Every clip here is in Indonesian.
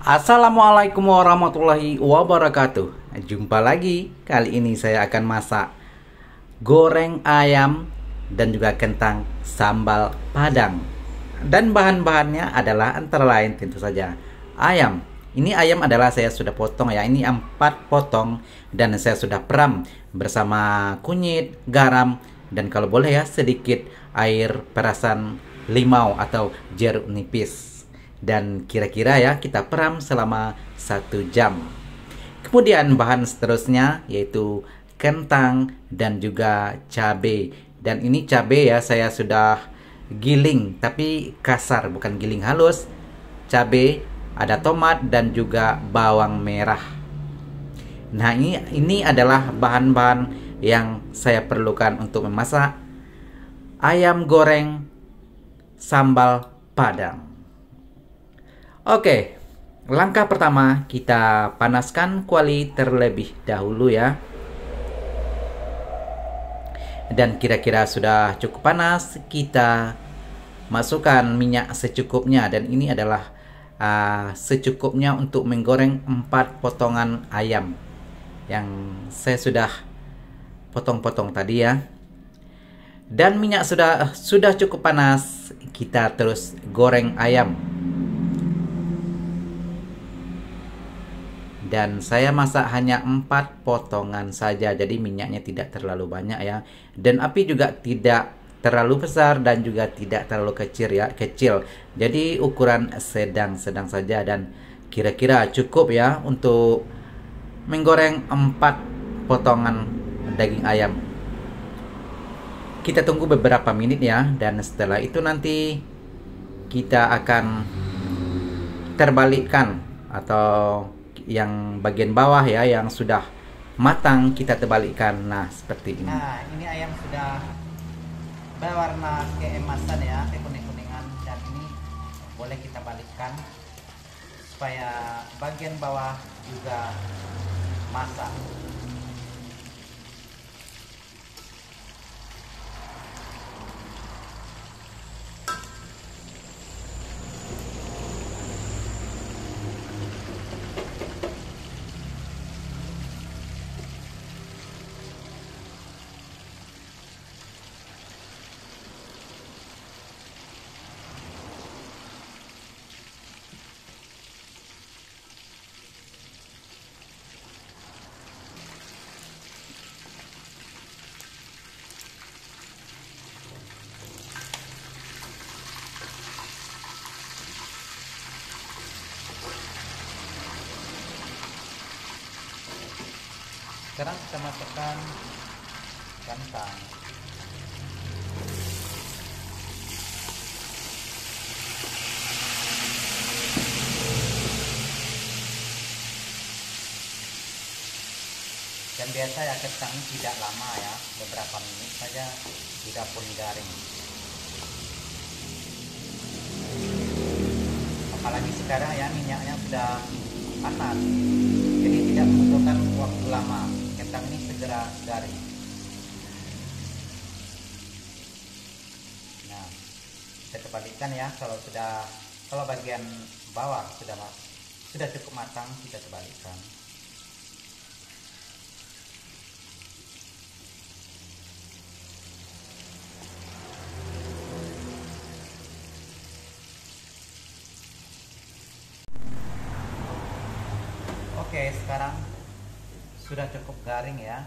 Assalamualaikum warahmatullahi wabarakatuh. Jumpa lagi. Kali ini saya akan masak goreng ayam dan juga kentang sambal Padang. Dan bahan-bahannya adalah antara lain tentu saja ayam. Ini ayam adalah saya sudah potong ya. Ini 4 potong dan saya sudah peram bersama kunyit, garam, dan kalau boleh ya sedikit air perasan limau atau jeruk nipis. Dan kira-kira ya kita peram selama 1 jam. Kemudian bahan seterusnya yaitu kentang dan juga cabai. Dan ini cabai ya saya sudah giling tapi kasar, bukan giling halus. Cabai, ada tomat dan juga bawang merah. Nah, ini adalah bahan-bahan yang saya perlukan untuk memasak ayam goreng sambal Padang. Oke, langkah pertama kita panaskan kuali terlebih dahulu ya. Dan kira-kira sudah cukup panas, kita masukkan minyak secukupnya. Dan ini adalah secukupnya untuk menggoreng 4 potongan ayam yang saya sudah potong-potong tadi ya. Dan minyak sudah cukup panas, kita terus goreng ayam. Dan saya masak hanya 4 potongan saja, jadi minyaknya tidak terlalu banyak ya. Dan api juga tidak terlalu besar dan juga tidak terlalu kecil. Jadi ukuran sedang-sedang saja dan kira-kira cukup ya untuk menggoreng 4 potongan daging ayam. Kita tunggu beberapa menit ya, dan setelah itu nanti kita akan terbalikkan, atau yang bagian bawah ya yang sudah matang kita terbalikkan. Nah, seperti ini. Nah, ini ayam sudah berwarna keemasan ya, kekuning-kuningan, dan ini boleh kita balikkan supaya bagian bawah juga masak. Sekarang kita masukkan kentang. Dan biasa ya kentang tidak lama ya, beberapa menit saja sudah pun garing. Apalagi sekarang ya minyaknya sudah panas, jadi tidak membutuhkan waktu lama. Kentang ini segera garing. Nah, kita kembalikan ya. Kalau bagian bawah sudah cukup matang, kita kembalikan. Oke, sekarang sudah cukup garing ya,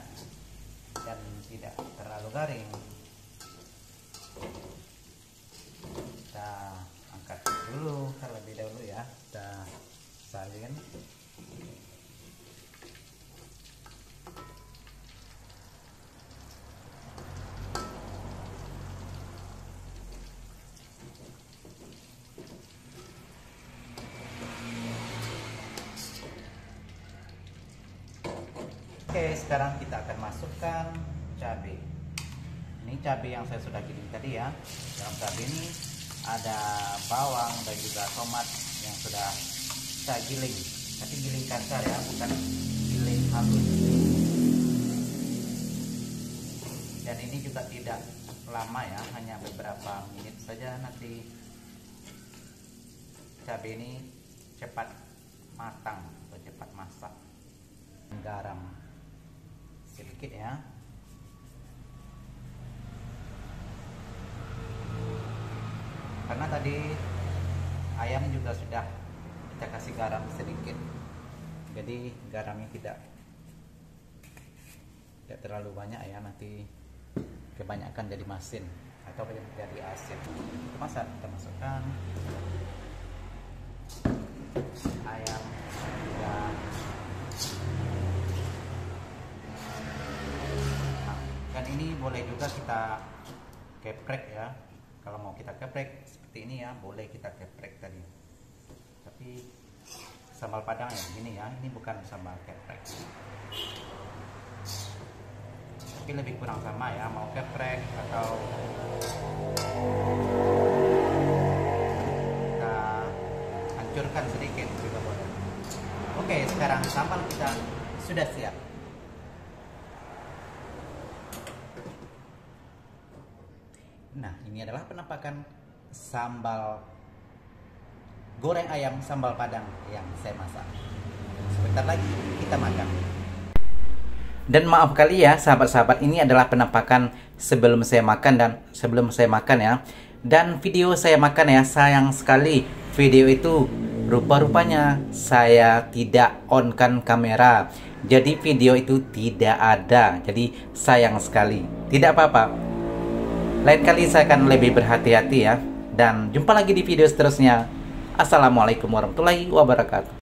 dan tidak terlalu garing. Kita angkat dulu terlebih dahulu ya, kita salin. Oke, sekarang kita akan masukkan cabai. Ini cabai yang saya sudah giling tadi ya. Dalam cabai ini ada bawang dan juga tomat yang sudah saya giling. Tapi giling kasar ya, bukan giling halus. Dan ini juga tidak lama ya, hanya beberapa menit saja, nanti cabai ini cepat matang atau cepat masak. Garam sedikit ya. Karena tadi ayam juga sudah kita kasih garam sedikit, jadi garamnya tidak terlalu banyak ya, nanti kebanyakan jadi masin atau jadi asin. Kita masukkan ayam dan ini boleh juga kita geprek ya. Kalau mau kita geprek seperti ini ya, boleh kita geprek tadi. Tapi sambal Padang ya gini ya, ini bukan sambal geprek. Tapi lebih kurang sama ya, mau geprek atau kita hancurkan sedikit juga boleh. Oke, sekarang sambal kita sudah siap. Nah, ini adalah penampakan sambal goreng ayam sambal Padang yang saya masak. Sebentar lagi kita makan. Dan maaf kali ya sahabat-sahabat, ini adalah penampakan sebelum saya makan dan sebelum saya makan ya. Dan video saya makan ya, sayang sekali video itu rupa-rupanya saya tidak on-kan kamera. Jadi video itu tidak ada. Jadi sayang sekali. Tidak apa-apa. Lain kali saya akan lebih berhati-hati ya. Dan jumpa lagi di video seterusnya. Assalamualaikum warahmatullahi wabarakatuh.